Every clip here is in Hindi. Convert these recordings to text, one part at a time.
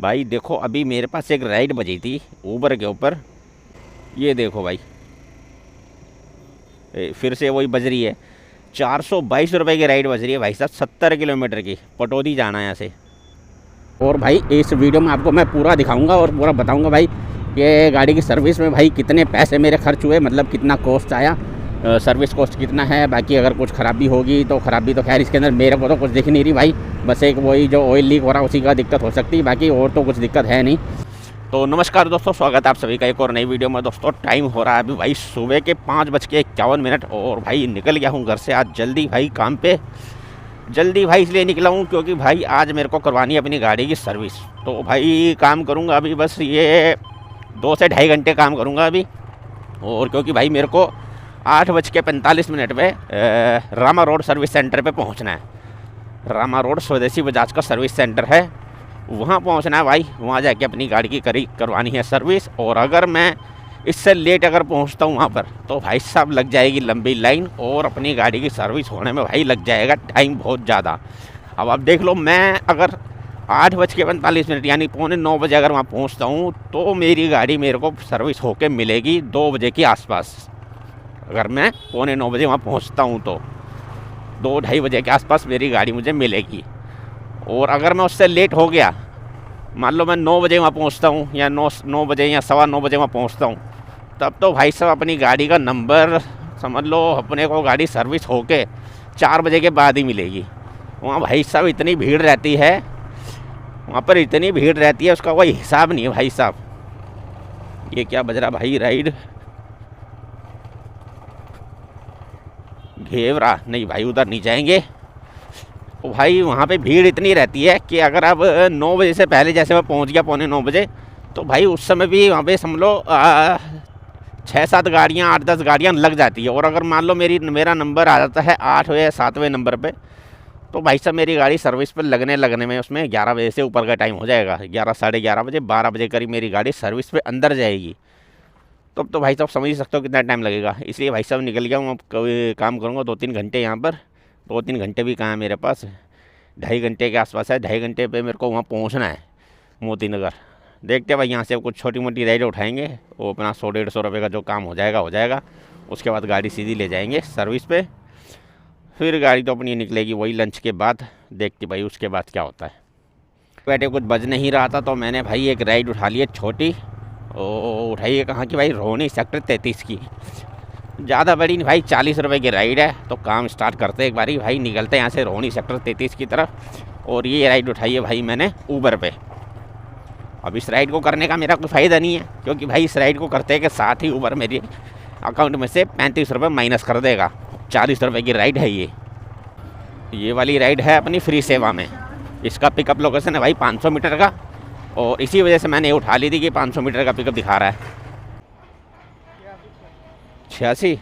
भाई देखो अभी मेरे पास एक राइड बजी थी ऊबर के ऊपर। ये देखो भाई, फिर से वही बज रही है। 422 रुपये की राइड बज रही है भाई साहब, 70 किलोमीटर की। पटौदी जाना है यहाँ से। और भाई इस वीडियो में आपको मैं पूरा दिखाऊंगा और पूरा बताऊंगा भाई कि गाड़ी की सर्विस में भाई कितने पैसे मेरे खर्च हुए, मतलब कितना कॉस्ट आया, सर्विस कॉस्ट कितना है। बाकी अगर कुछ ख़राबी होगी तो ख़राबी तो खैर इसके अंदर मेरे को तो कुछ दिख नहीं रही भाई, बस एक वही जो ऑयल लीक हो रहा है उसी का दिक्कत हो सकती है, बाकी और तो कुछ दिक्कत है नहीं। तो नमस्कार दोस्तों, स्वागत है आप सभी का एक और नई वीडियो में। दोस्तों टाइम हो रहा है अभी भाई सुबह के 5:51 और भाई निकल गया हूँ घर से आज जल्दी भाई काम पे। जल्दी भाई इसलिए निकला हूँ क्योंकि भाई आज मेरे को करवानी है अपनी गाड़ी की सर्विस। तो भाई काम करूँगा अभी, बस ये 2 से ढाई घंटे काम करूँगा अभी। और क्योंकि भाई मेरे को 8:45 पे रामा रोड सर्विस सेंटर पे पहुँचना है। रामा रोड स्वदेशी बजाज का सर्विस सेंटर है, वहाँ पहुँचना है भाई। वहाँ जाके अपनी गाड़ी की करवानी है सर्विस। और अगर मैं इससे लेट अगर पहुँचता हूँ वहाँ पर तो भाई साहब लग जाएगी लंबी लाइन और अपनी गाड़ी की सर्विस होने में भाई लग जाएगा टाइम बहुत ज़्यादा। अब आप देख लो, मैं अगर 8:45 यानी 8:45 अगर वहाँ पहुँचता हूँ तो मेरी गाड़ी मेरे को सर्विस होके मिलेगी 2 बजे के आसपास। अगर मैं 8:45 वहाँ पहुँचता हूँ तो 2-2:30 बजे के आसपास मेरी गाड़ी मुझे मिलेगी। और अगर मैं उससे लेट हो गया, मान लो मैं 9 बजे वहाँ पहुँचता हूँ या 9 बजे या 9:15 बजे वहाँ पहुँचता हूँ, तब तो भाई साहब अपनी गाड़ी का नंबर समझ लो अपने को गाड़ी सर्विस होके 4 बजे के बाद ही मिलेगी। वहाँ भाई साहब इतनी भीड़ रहती है, वहाँ पर इतनी भीड़ रहती है उसका कोई हिसाब नहीं है भाई साहब। ये क्या बज रहा भाई, राइड घेवरा नहीं भाई, उधर नहीं जाएंगे। तो भाई वहाँ पे भीड़ इतनी रहती है कि अगर आप 9 बजे से पहले, जैसे मैं पहुँच गया 8:45 तो भाई उस समय भी वहाँ पे समझ लो 6-7 गाड़ियाँ 8-10 गाड़ियाँ लग जाती है। और अगर मान लो मेरा नंबर आ जाता है 8 या 7वें नंबर पे, तो भाई साहब मेरी गाड़ी सर्विस पर लगने में उसमें 11 बजे से ऊपर का टाइम हो जाएगा। 11, साढ़े 11 बजे, 12 बजे करीब मेरी गाड़ी सर्विस पे अंदर जाएगी। तब तो भाई साहब समझ ही सकते हो कितना टाइम लगेगा। इसलिए भाई साहब निकल गया हूँ, अब काम करूँगा 2-3 घंटे यहाँ पर। 2-3 घंटे भी कहाँ है मेरे पास, 2.5 घंटे के आसपास है। 2.5 घंटे पे मेरे को वहाँ पहुँचना है मोती नगर। देखते हैं भाई, यहाँ से कुछ छोटी मोटी राइड उठाएंगे, वो अपना 100-150 रुपये का जो काम हो जाएगा। उसके बाद गाड़ी सीधी ले जाएंगे सर्विस पे। फिर गाड़ी तो अपनी निकलेगी वही लंच के बाद। देखते भाई उसके बाद क्या होता है। बैठे कुछ बज नहीं रहा था तो मैंने भाई एक राइड उठा ली है छोटी। उठाई है कहाँ की भाई, रोहिणी सेक्टर 33 की। ज़्यादा बड़ी नहीं भाई, 40 रुपये की राइड है। तो काम स्टार्ट करते एक बारी भाई, निकलते हैं यहाँ से रोहिणी सेक्टर 33 की तरफ। और ये राइड उठाई है भाई मैंने ऊबर पे। अब इस राइड को करने का मेरा कोई फ़ायदा नहीं है, क्योंकि भाई इस राइड को करते के साथ ही ऊबर मेरे अकाउंट में से 35 रुपये माइनस कर देगा। 40 रुपये की राइड है ये वाली राइड है अपनी फ्री सेवा में। इसका पिकअप लोकेशन है भाई 500 मीटर का, और इसी वजह से मैंने ये उठा ली थी कि 500 मीटर का पिकअप दिखा रहा है। 86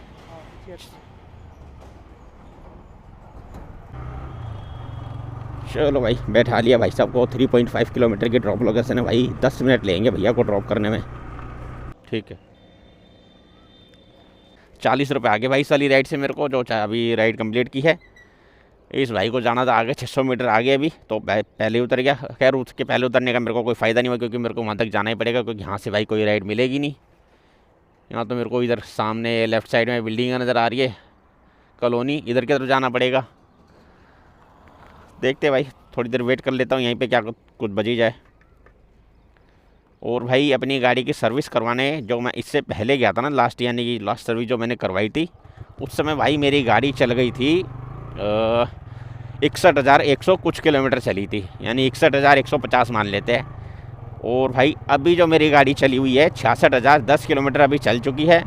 चलो भाई बैठा लिया भाई साहब को। 3.5 किलोमीटर की ड्रॉप लोकेशन है भाई, 10 मिनट लेंगे भैया को ड्रॉप करने में। ठीक है, 40 रुपये आगे भाई इस वाली राइड से मेरे को, जो अभी राइड कंप्लीट की है। इस भाई को जाना था आगे 600 मीटर आगे अभी, तो पहले उतर गया। खैर उसके पहले उतरने का मेरे को कोई फ़ायदा नहीं हुआ, क्योंकि मेरे को वहाँ तक जाना ही पड़ेगा, क्योंकि यहाँ से भाई कोई राइड मिलेगी नहीं। यहाँ तो मेरे को इधर सामने लेफ़्ट साइड में बिल्डिंग नज़र आ रही है, कॉलोनी, इधर की तरफ जाना पड़ेगा। देखते भाई थोड़ी देर वेट कर लेता हूँ यहीं पे, क्या कुछ बजी जाए। और भाई अपनी गाड़ी की सर्विस करवाने जो मैं इससे पहले गया था ना, लास्ट यानी कि लास्ट सर्विस जो मैंने करवाई थी, उस समय भाई मेरी गाड़ी चल गई थी 61,100 कुछ किलोमीटर चली थी, यानी 61,150 मान लेते हैं। और भाई अभी जो मेरी गाड़ी चली हुई है 66,010 किलोमीटर अभी चल चुकी है।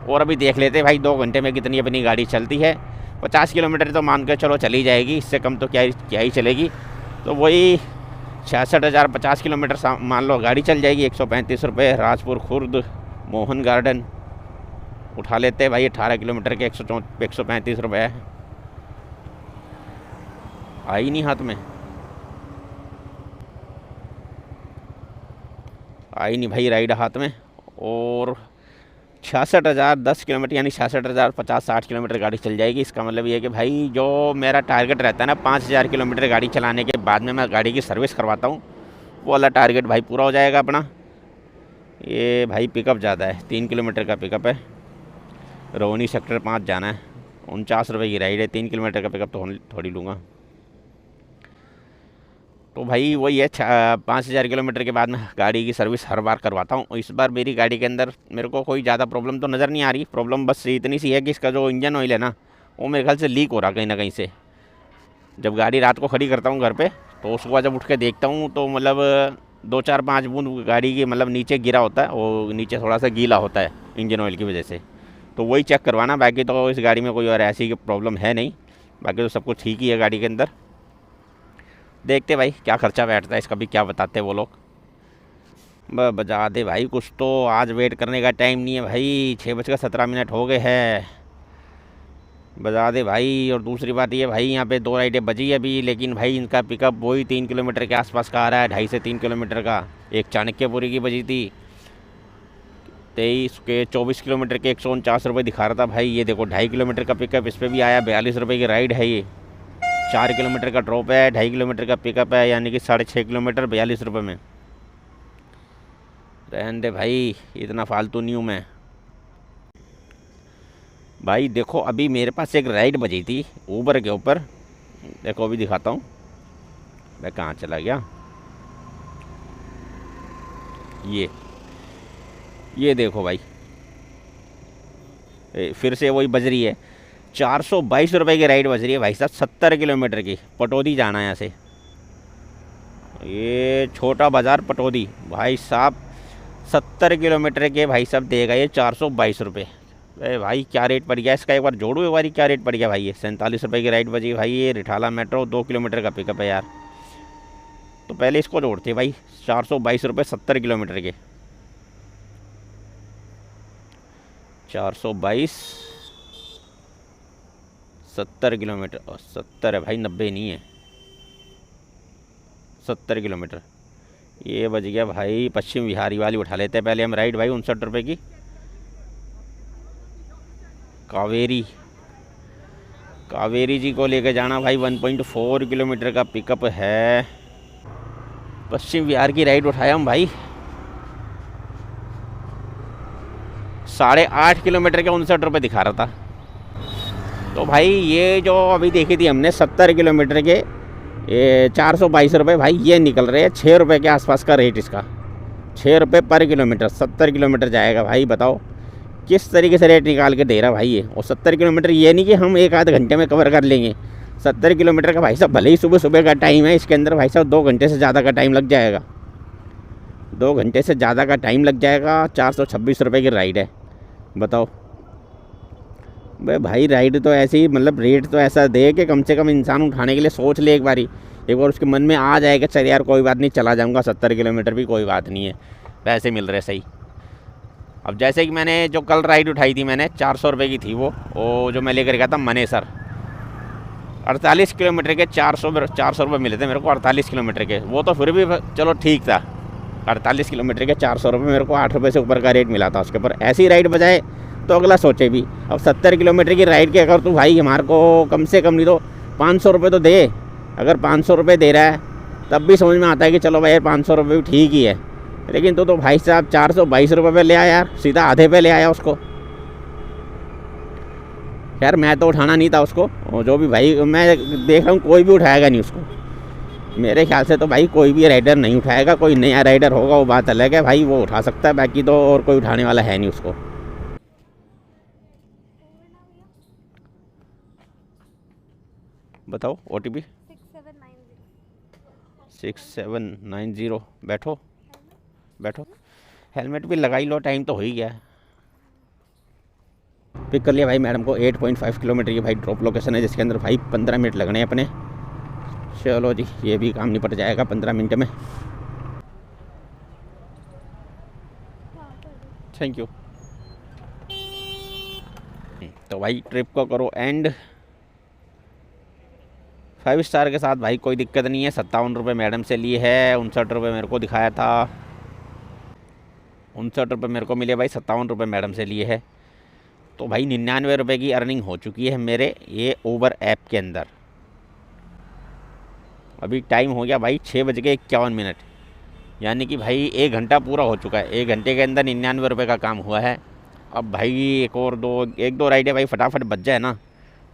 और अभी देख लेते हैं भाई 2 घंटे में कितनी अपनी गाड़ी चलती है। 50 किलोमीटर तो मान के चलो चली जाएगी, इससे कम तो क्या ही चलेगी। तो वही 66,050 किलोमीटर मान लो गाड़ी चल जाएगी। 135 रुपये राजपुर खुर्द मोहन गार्डन उठा लेते हैं भाई। 18 किलोमीटर के 135 रुपये है। आई नहीं हाथ में, आई नहीं भाई राइड हाथ में। और 66,010 किलोमीटर यानी 66,050-60 किलोमीटर गाड़ी चल जाएगी। इसका मतलब ये है कि भाई जो मेरा टारगेट रहता है ना 5,000 किलोमीटर गाड़ी चलाने के बाद में मैं गाड़ी की सर्विस करवाता हूँ, वो वाला टारगेट भाई पूरा हो जाएगा अपना। ये भाई पिकअप ज़्यादा है, 3 किलोमीटर का पिकअप है। रोहनी सेक्टर 5 जाना है, 49 रुपये की राइड है। 3 किलोमीटर का पिकअप तो थोड़ी लूँगा। तो भाई वही है, 5,000 किलोमीटर के बाद मैं गाड़ी की सर्विस हर बार करवाता हूँ। इस बार मेरी गाड़ी के अंदर मेरे को कोई ज़्यादा प्रॉब्लम तो नज़र नहीं आ रही। प्रॉब्लम बस इतनी सी है कि इसका जो इंजन ऑयल है ना, वो मेरे ख्याल से लीक हो रहा कहीं ना कहीं से। जब गाड़ी रात को खड़ी करता हूँ घर पे, तो सुबह जब उठ के देखता हूँ तो मतलब 2-4-5 बूंद गाड़ी की मतलब नीचे गिरा होता है, वो नीचे थोड़ा सा गीला होता है इंजन ऑयल की वजह से। तो वही चेक करवाना। बाकी तो इस गाड़ी में कोई और ऐसी प्रॉब्लम है नहीं, बाकी तो सब कुछ ठीक ही है गाड़ी के अंदर। देखते भाई क्या खर्चा बैठता है इसका भी, क्या बताते हैं वो लोग। बजा दे भाई कुछ तो, आज वेट करने का टाइम नहीं है भाई। 6:17 हो गए हैं, बजा दे भाई। और दूसरी बात ये भाई, यहाँ पे 2 राइडें बजी अभी, लेकिन भाई इनका पिकअप वही 3 किलोमीटर के आसपास का आ रहा है, 2.5 से 3 किलोमीटर का। एक चाणक्यपुरी की बजी थी 23 के 24 किलोमीटर के 149 रुपये दिखा रहा था भाई। ये देखो 2.5 किलोमीटर का पिकअप इस पर भी आया, 42 रुपये की राइड है ये। 4 किलोमीटर का ड्रॉप है, 2.5 किलोमीटर का पिकअप है, यानी कि 6.5 किलोमीटर 42 रुपये में। रहने दे भाई, इतना फालतू नहीं हूँ मैं भाई। देखो अभी मेरे पास एक राइड बजी थी ऊबर के ऊपर, देखो अभी दिखाता हूँ। मैं कहाँ चला गया, ये देखो भाई, फिर से वही बज रही है। 422 रुपये की राइड बज रही है भाई साहब, 70 किलोमीटर की। पटौदी जाना है यहाँ से, ये छोटा बाज़ार पटौदी भाई साहब। 70 किलोमीटर के भाई साहब देगा ये 422 रुपये। अरे भाई क्या रेट पड़ गया इसका, एक बार जोड़ो एक बार क्या रेट पड़ गया भाई। ये 47 रुपये की राइड बजी भाई। ये रिठाला मेट्रो 2 किलोमीटर का पिकअप है यार। तो पहले इसको जोड़ते भाई, 422 रुपये 70 किलोमीटर के। 422 70 किलोमीटर, 70 है भाई, 90 नहीं है, 70 किलोमीटर। ये बज गया भाई पश्चिम विहारी वाली। उठा लेते हैं पहले हम राइड भाई 59 रुपये की। कावेरी जी को लेकर जाना भाई, 1.4 किलोमीटर का पिकअप है। पश्चिम विहार की राइड उठाया हम भाई, 8.5 किलोमीटर के 59 रुपये दिखा रहा था। तो भाई ये जो अभी देखी थी हमने 70 किलोमीटर के, ये 422 रुपये भाई ये निकल रहे हैं। 6 रुपये के आसपास का रेट इसका, 6 रुपये पर किलोमीटर। 70 किलोमीटर जाएगा भाई, बताओ किस तरीके से रेट निकाल के दे रहा भाई ये। और 70 किलोमीटर ये नहीं कि हम 1 आध घंटे में कवर कर लेंगे। 70 किलोमीटर का भाई साहब, भले ही सुबह सुबह का टाइम है, इसके अंदर भाई साहब 2 घंटे से ज़्यादा का टाइम लग जाएगा। 2 घंटे से ज़्यादा का टाइम लग जाएगा। 426 रुपये की राइड है, बताओ भाई। राइड तो ऐसे ही, मतलब रेट तो ऐसा दे कि कम से कम इंसान उठाने के लिए सोच ले एक बार उसके मन में आ जाएगा, चल यार कोई बात नहीं चला जाऊंगा, 70 किलोमीटर भी कोई बात नहीं है, पैसे मिल रहे सही। अब जैसे कि मैंने जो कल राइड उठाई थी मैंने, 400 रुपये की थी वो जो मैं लेकर गया था मनेसर। 48 किलोमीटर के 400 रुपये मिले थे मेरे को, 48 किलोमीटर के। वो तो फिर भी चलो ठीक था। 48 किलोमीटर के 400 रुपये, मेरे को 8 रुपये से ऊपर का रेट मिला था उसके ऊपर। ऐसी राइड बजाए तो अगला सोचे भी। अब 70 किलोमीटर की राइड के अगर तू भाई हमारे को कम से कम नहीं तो 500 रुपये तो दे। अगर 500 रुपये दे रहा है तब भी समझ में आता है कि चलो भाई 500 रुपये भी ठीक ही है। लेकिन तो भाई साहब 422 रुपये पे ले आया यार, सीधा आधे पे ले आया उसको। यार मैं तो उठाना नहीं था उसको, जो भी भाई मैं देख रहा हूँ कोई भी उठाएगा नहीं उसको। मेरे ख्याल से तो भाई कोई भी राइडर नहीं उठाएगा। कोई नया राइडर होगा वो बात अलग है भाई, वो उठा सकता है, बाकी तो और कोई उठाने वाला है नहीं उसको। बताओ OTP 6790। बैठो बैठो, हेलमेट भी लगा ही लो, टाइम तो हो ही गया है। पिक कर लिया भाई मैडम को। 8.5 किलोमीटर की भाई ड्रॉप लोकेशन है, जिसके अंदर भाई 15 मिनट लगने हैं अपने। चलो जी, ये भी काम निपट जाएगा 15 मिनट में। Thank you. तो भाई ट्रिप को करो एंड 5 स्टार के साथ भाई, कोई दिक्कत नहीं है। 57 रुपये मैडम से लिए है, 59 रुपये मेरे को दिखाया था। 59 रुपये मेरे को मिले भाई, 57 रुपये मैडम से लिए है। तो भाई 99 रुपये की अर्निंग हो चुकी है मेरे ये ऊबर ऐप के अंदर। अभी टाइम हो गया भाई 6:51। यानी कि भाई 1 घंटा पूरा हो चुका है। 1 घंटे के अंदर 99 रुपये का काम हुआ है। अब भाई एक दो राइडें भाई फटाफट बच जाए ना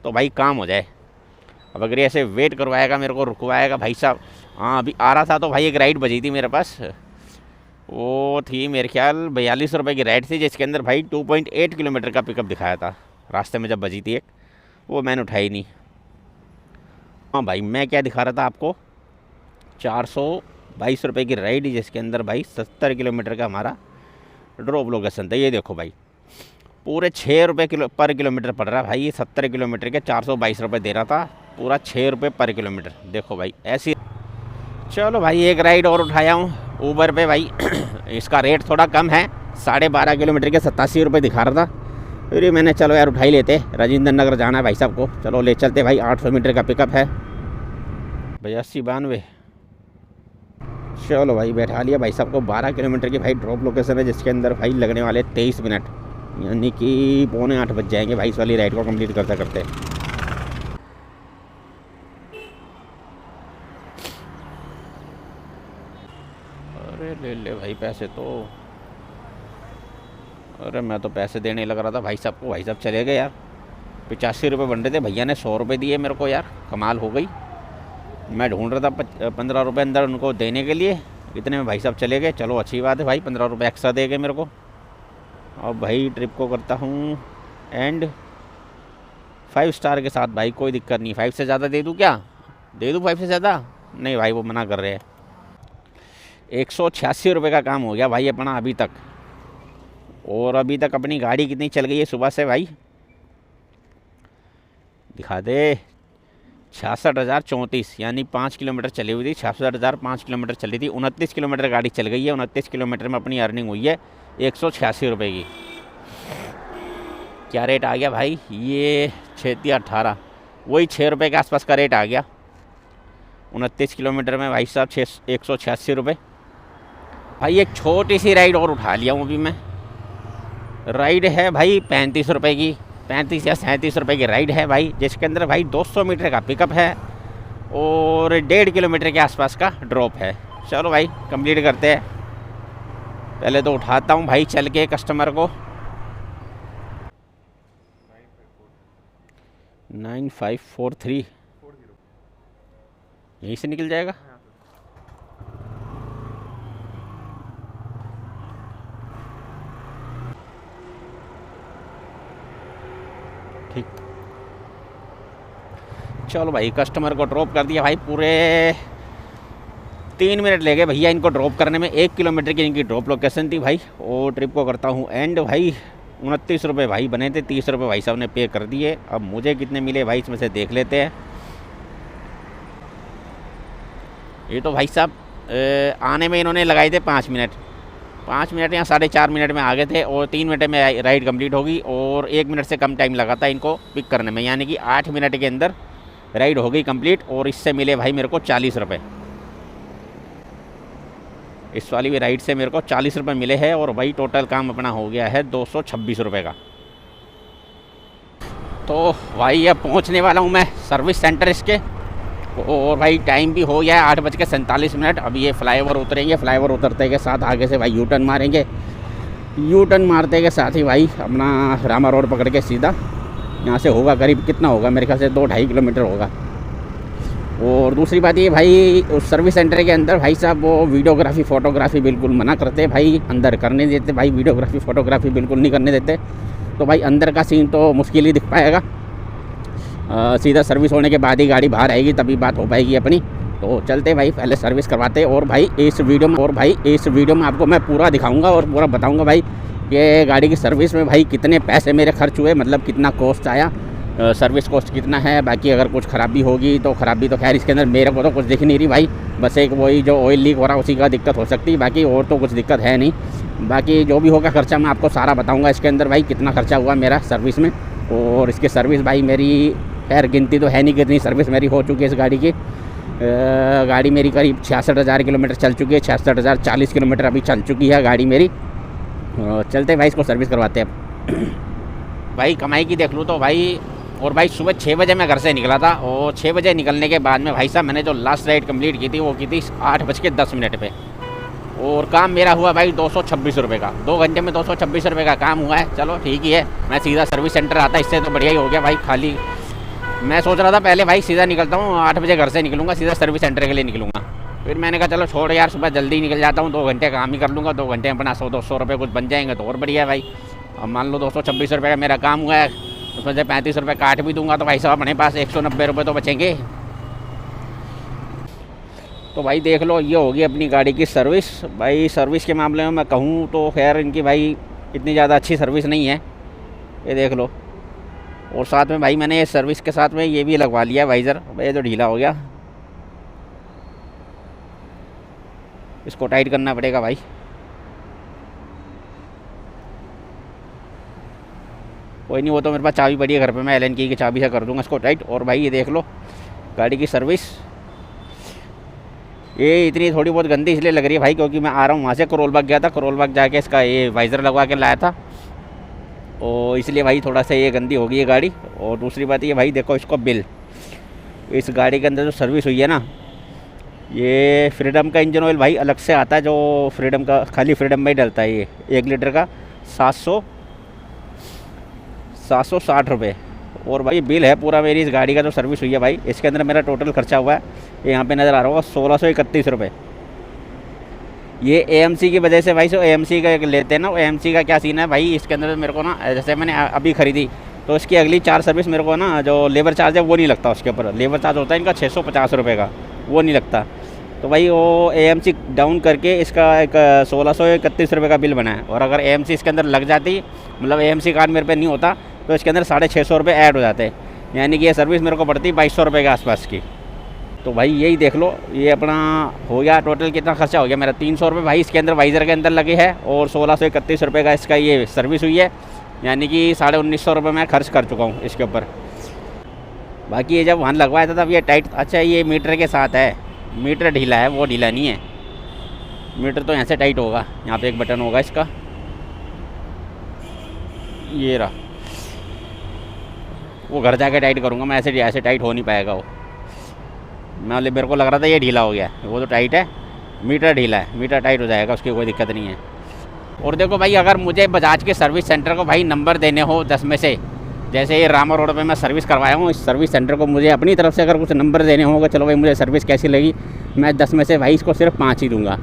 तो भाई काम हो जाए। अब अगर ऐसे वेट करवाएगा, मेरे को रुकवाएगा भाई साहब। हाँ, अभी आ रहा था तो भाई एक राइड बजी थी मेरे पास, वो थी मेरे ख्याल 42 रुपये की राइड थी, जिसके अंदर भाई 2.8 किलोमीटर का पिकअप दिखाया था। रास्ते में जब बजी थी एक, वो मैंने उठाई नहीं। हाँ भाई, मैं क्या दिखा रहा था आपको, 422 रुपये की राइड, जिसके अंदर भाई 70 किलोमीटर का हमारा ड्रॉप लोकेशन था। ये देखो भाई, पूरे 6 रुपये पर किलोमीटर पड़ रहा है भाई। ये 70 किलोमीटर के 422 रुपये दे रहा था, पूरा 6 रुपये पर किलोमीटर। देखो भाई ऐसी। चलो भाई, एक राइड और उठाया हूँ ऊबर पे भाई। इसका रेट थोड़ा कम है, 12.5 किलोमीटर के 87 रुपये दिखा रहा था। फिर मैंने चलो यार उठा ही लेते, राजेंद्र नगर जाना है भाई साहब को, चलो ले चलते भाई। 800 मीटर का पिकअप है भाई, 80-92। चलो भाई बैठा लिया भाई साहब को। 12 किलोमीटर की भाई ड्रॉप लोकेशन है, जिसके अंदर भाई लगने वाले 23 मिनट, यानी कि 7:45 बज जाएंगे भाई इस वाली राइड को कंप्लीट करते करते। अरे ले ले भाई पैसे तो, अरे मैं तो पैसे देने लग रहा था भाई साहब को, भाई साहब चले गए यार। 85 रुपये बन रहे थे, भैया ने 100 रुपये दिए मेरे को यार, कमाल हो गई। मैं ढूंढ रहा था 15 रुपये अंदर उनको देने के लिए, इतने में भाई साहब चले गए। चलो अच्छी बात है भाई, 15 रुपये एक्स्ट्रा दे गए मेरे को। अब भाई ट्रिप को करता हूँ एंड 5 स्टार के साथ भाई, कोई दिक्कत नहीं। 5 से ज़्यादा दे दूँ क्या? दे दूँ 5 से ज़्यादा? नहीं भाई, वो मना कर रहे हैं। 186 रुपये का काम हो गया भाई अपना अभी तक। और अभी तक अपनी गाड़ी कितनी चल गई है सुबह से भाई, दिखा दे। 66,034, यानी 5 किलोमीटर चली हुई थी। 66,005 किलोमीटर चली थी, 29 किलोमीटर गाड़ी चल गई है। 29 किलोमीटर में अपनी अर्निंग हुई है 186 रुपये की। क्या रेट आ गया भाई? ये 6-18, वही 6 रुपये के आसपास का रेट आ गया 29 किलोमीटर में भाई साहब। 186 रुपये भाई। एक छोटी सी राइड और उठा लिया हूँ अभी मैं। राइड है भाई 35 रुपये की, 35 या 37 रुपये की राइड है भाई, जिसके अंदर भाई 200 मीटर का पिकअप है और 1.5 किलोमीटर के आसपास का ड्रॉप है। चलो भाई कंप्लीट करते हैं। पहले तो उठाता हूँ भाई चल के कस्टमर को। 9543 यहीं से निकल जाएगा। ठीक, चलो भाई कस्टमर को ड्रॉप कर दिया भाई। पूरे 3 मिनट ले गए भैया इनको ड्रॉप करने में। 1 किलोमीटर की इनकी ड्रॉप लोकेशन थी भाई। और ट्रिप को करता हूँ एंड भाई 29 रुपये भाई बने थे, 30 रुपये भाई साहब ने पे कर दिए। अब मुझे कितने मिले भाई इसमें से देख लेते हैं। ये तो भाई साहब आने में इन्होंने लगाए थे 5 मिनट, 5 मिनट या 4.5 मिनट में आ गए थे। और 3 मिनट में राइड कंप्लीट होगी और 1 मिनट से कम टाइम लगा था इनको पिक करने में, यानी कि 8 मिनट के अंदर राइड हो गई कंप्लीट। और इससे मिले भाई मेरे को 40 रुपये। इस वाली भी राइड से मेरे को 40 रुपये मिले हैं। और भाई टोटल काम अपना हो गया है 226 रुपये का। तो भाई अब पहुंचने वाला हूं मैं सर्विस सेंटर इसके। और भाई टाइम भी हो गया है 8:47। अब ये फ्लाईओवर उतरेंगे, फ्लाईओवर उतरते के साथ आगे से भाई यू टर्न मारेंगे। यू टर्न मारते के साथ ही भाई अपना रामा रोड पकड़ के सीधा यहाँ से होगा करीब, कितना होगा मेरे ख्याल से 2-2.5 किलोमीटर होगा। और दूसरी बात ये भाई, उस सर्विस सेंटर के अंदर भाई साहब वो वीडियोग्राफी फ़ोटोग्राफी बिल्कुल मना करते भाई, अंदर करने देते भाई। वीडियोग्राफी फ़ोटोग्राफी बिल्कुल नहीं करने देते। तो भाई अंदर का सीन तो मुश्किल ही दिख पाएगा। सीधा सर्विस होने के बाद ही गाड़ी बाहर आएगी, तभी बात हो पाएगी अपनी। तो चलते भाई पहले सर्विस करवाते। और भाई इस वीडियो में आपको मैं पूरा दिखाऊंगा और पूरा बताऊंगा भाई कि गाड़ी की सर्विस में भाई कितने पैसे मेरे खर्च हुए, मतलब कितना कॉस्ट आया, सर्विस कॉस्ट कितना है। बाकी अगर कुछ ख़राबी होगी तो ख़राबी तो खैर इसके अंदर मेरे को तो कुछ दिख नहीं रही भाई, बस एक वही जो ऑयल लीक हो रहा है उसी का दिक्कत हो सकती है, बाकी और तो कुछ दिक्कत है नहीं। बाकी जो भी होगा खर्चा मैं आपको सारा बताऊंगा इसके अंदर भाई, कितना खर्चा हुआ मेरा सर्विस में। और इसकी सर्विस भाई मेरी खैर गिनती तो है नहीं कितनी सर्विस मेरी हो चुकी है इस गाड़ी की। गाड़ी मेरी करीब 66,000 किलोमीटर चल चुकी है, 66,040 किलोमीटर अभी चल चुकी है गाड़ी मेरी। चलते भाई इसको सर्विस करवाते हैं। भाई कमाई की देख लूँ तो भाई, और भाई सुबह 6 बजे मैं घर से निकला था। और 6 बजे निकलने के बाद में भाई साहब मैंने जो लास्ट राइड कंप्लीट की थी वो की थी 8:10 पे। और काम मेरा हुआ भाई 226 रुपये का। 2 घंटे में 226 रुपये का काम हुआ है। चलो ठीक ही है, मैं सीधा सर्विस सेंटर आता, इससे तो बढ़िया ही हो गया भाई। खाली मैं सोच रहा था पहले भाई सीधा निकलता हूँ, 8 बजे घर से निकलूँगा, सीधा सर्विस सेंटर के लिए निकलूँगा। फिर मैंने कहा चलो छोड़ यार, सुबह जल्दी ही निकल जाता हूँ, 2 घंटे काम ही कर लूँगा। 2 घंटे में अपना 100-200 रुपये कुछ बन जाएंगे तो और बढ़िया है भाई। अब मान लो 226 रुपये का मेरा काम हुआ है, उसमें से 35 रुपये काट भी दूंगा तो भाई साहब अपने पास 190 रुपये तो बचेंगे। तो भाई देख लो, ये होगी अपनी गाड़ी की सर्विस। भाई सर्विस के मामले में मैं कहूँ तो खैर इनकी भाई इतनी ज़्यादा अच्छी सर्विस नहीं है, ये देख लो। और साथ में भाई मैंने सर्विस के साथ में ये भी लगवा लिया वाइज़र। ये तो ढीला हो गया, इसको टाइट करना पड़ेगा भाई। कोई नहीं, वो तो मेरे पास चाबी पड़ी है घर पे, मैं एलन की चाबी से कर दूंगा इसको टाइट। और भाई ये देख लो गाड़ी की सर्विस, ये इतनी थोड़ी बहुत गंदी इसलिए लग रही है भाई क्योंकि मैं आ रहा हूँ वहाँ से, करोल बाग गया था, करोल बाग जाके इसका ये वाइज़र लगवा के लाया था, और इसलिए भाई थोड़ा सा ये गंदी हो गई है गाड़ी। और दूसरी बात ये भाई देखो इसको बिल, इस गाड़ी के अंदर जो सर्विस हुई है ना, ये फ्रीडम का इंजन ऑयल भाई अलग से आता है, जो फ्रीडम का खाली फ्रीडम में ही डलता है। ये 1 लीटर का 760 रुपये। और भाई बिल है पूरा मेरी इस गाड़ी का जो सर्विस हुई है भाई, इसके अंदर मेरा टोटल खर्चा हुआ है, ये यहाँ पे नज़र आ रहा होगा 1631 रुपये। ये AMC की वजह से भाई, सो AMC का लेते हैं ना, AMC का क्या सीन है भाई, इसके अंदर मेरे को ना, जैसे मैंने अभी ख़रीदी तो इसकी अगली 4 सर्विस मेरे को ना जो लेबर चार्ज है वो नहीं लगता, उसके ऊपर लेबर चार्ज होता है इनका 650 रुपये का, वो नहीं लगता। तो भाई वो AMC डाउन करके इसका एक 1631 रुपये का बिल बना है। और अगर AMC इसके अंदर लग जाती, मतलब AMC कार्ड मेरे पे नहीं होता, तो इसके अंदर 650 रुपये ऐड हो जाते हैं, यानी कि ये सर्विस मेरे को पड़ती 2200 रुपये के आसपास की। तो भाई यही देख लो, ये अपना हो गया टोटल कितना खर्चा हो गया मेरा, 300 रुपये भाई इसके अंदर वाइज़र के अंदर लगे हैं, और 1631 रुपये का इसका ये सर्विस हुई है, यानी कि 1950 रुपये मैं खर्च कर चुका हूँ इसके ऊपर। बाकी ये जब वहाँ लगवाया था तब ये टाइट, अच्छा ये मीटर के साथ है, मीटर ढीला है, वो ढीला नहीं है। मीटर तो यहाँ से टाइट होगा, यहाँ पे एक बटन होगा इसका, ये रहा, वो घर जाके टाइट करूँगा मैं, ऐसे टाइट हो नहीं पाएगा वो। मेरे को लग रहा था ये ढीला हो गया, वो तो टाइट है, मीटर ढीला है, मीटर टाइट हो जाएगा, उसकी कोई दिक्कत नहीं है। और देखो भाई, अगर मुझे बजाज के सर्विस सेंटर को भाई नंबर देने हो 10 में से, जैसे ये रामा रोड पे मैं सर्विस करवाया हूँ, इस सर्विस सेंटर को मुझे अपनी तरफ से अगर कुछ नंबर देने होगा, चलो भाई मुझे सर्विस कैसी लगी, मैं 10 में से भाई इसको सिर्फ 5 ही दूँगा।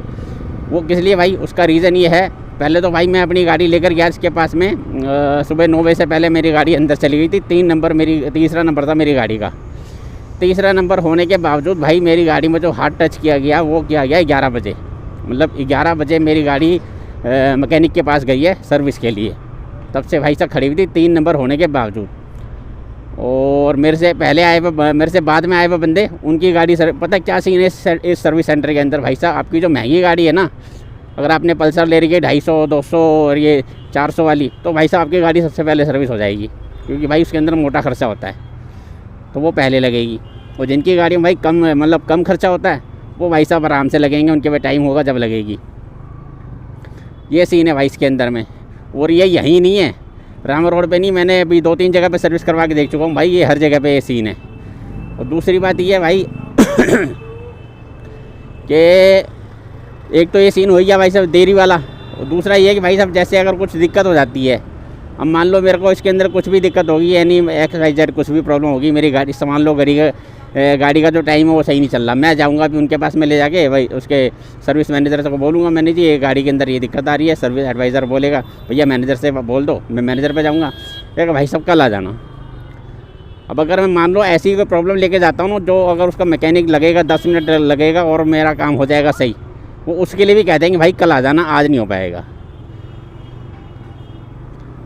वो किस लिए भाई, उसका रीज़न ये है, पहले तो भाई मैं अपनी गाड़ी लेकर गया इसके पास में, सुबह 9 बजे से पहले मेरी गाड़ी अंदर चली गई थी। तीसरा नंबर था मेरी गाड़ी का। तीसरा नंबर होने के बावजूद भाई मेरी गाड़ी में जो हाथ टच किया गया वो किया गया 11 बजे, मतलब 11 बजे मेरी गाड़ी मैकेनिक के पास गई है सर्विस के लिए, तब से भाई साहब खड़ी हुई थी 3 नंबर होने के बावजूद। और मेरे से पहले आए हुए, मेरे से बाद में आए हुए बंदे, उनकी गाड़ी पता क्या सीन है इस सर्विस सेंटर के अंदर भाई साहब, आपकी जो महंगी गाड़ी है ना, अगर आपने पल्सर ले रही है 250, 200 और ये 400 वाली, तो भाई साहब आपकी गाड़ी सबसे पहले सर्विस हो जाएगी, क्योंकि भाई उसके अंदर मोटा खर्चा होता है, तो वो पहले लगेगी। और जिनकी गाड़ी में भाई कम खर्चा होता है, वो भाई साहब आराम से लगेंगे, उनके पे टाइम होगा जब लगेगी। ये सीन है भाई इसके अंदर में। और ये यहीं नहीं है, रामा रोड पे नहीं, मैंने अभी 2-3 जगह पे सर्विस करवा के देख चुका हूँ भाई, ये हर जगह पे ये सीन है। और दूसरी बात ये है भाई कि एक तो ये सीन हो गया भाई साहब देरी वाला, और दूसरा ये है कि भाई साहब जैसे अगर कुछ दिक्कत हो जाती है, अब मान लो मेरे को इसके अंदर कुछ भी दिक्कत होगी, यानी XYZ कुछ भी प्रॉब्लम होगी, मेरी गाड़ी मान लो गाड़ी का जो टाइम है वो सही नहीं चल रहा, मैं जाऊंगा अभी उनके पास में ले जाके भाई उसके सर्विस मैनेजर से को बोलूँगा, मैंने जी ये गाड़ी के अंदर ये दिक्कत आ रही है, सर्विस एडवाइज़र बोलेगा भैया मैनेजर से बोल दो, मैं मैनेजर पे जाऊँगा, कहेगा भाई सब कल आ जाना। अब अगर मैं मान लो ऐसी कोई प्रॉब्लम लेके जाता हूँ ना, जो अगर उसका मैकेनिक लगेगा 10 मिनट लगेगा और मेरा काम हो जाएगा सही, वो उसके लिए भी कहते हैं कि भाई कल आ जाना, आज नहीं हो पाएगा।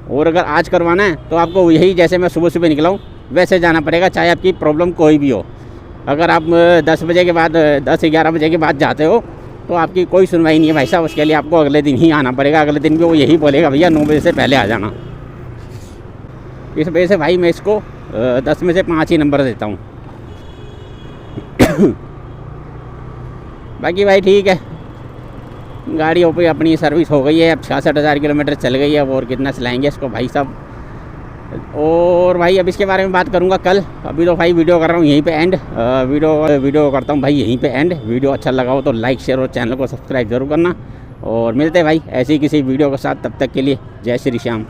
और अगर आज करवाना है तो आपको यही, जैसे मैं सुबह सुबह निकला हूँ वैसे जाना पड़ेगा, चाहे आपकी प्रॉब्लम कोई भी हो। अगर आप 10 बजे के बाद 10-11 बजे के बाद जाते हो तो आपकी कोई सुनवाई नहीं है भाई साहब, उसके लिए आपको अगले दिन ही आना पड़ेगा। अगले दिन भी वो यही बोलेगा भैया 9 बजे से पहले आ जाना। इस वजह से भाई मैं इसको 10 में से 5 ही नंबर देता हूँ। बाकी भाई ठीक है, गाड़ी पे अपनी सर्विस हो गई है, अब 66,000 किलोमीटर चल गई है, अब और कितना चलाएंगे इसको भाई साहब। और भाई अब इसके बारे में बात करूंगा कल, अभी तो भाई वीडियो कर रहा हूँ यहीं पे एंड, वीडियो करता हूँ भाई यहीं पे एंड। वीडियो अच्छा लगा हो तो लाइक शेयर और चैनल को सब्सक्राइब जरूर करना। और मिलते हैं भाई ऐसे ही किसी वीडियो के साथ, तब तक के लिए जय श्री श्याम।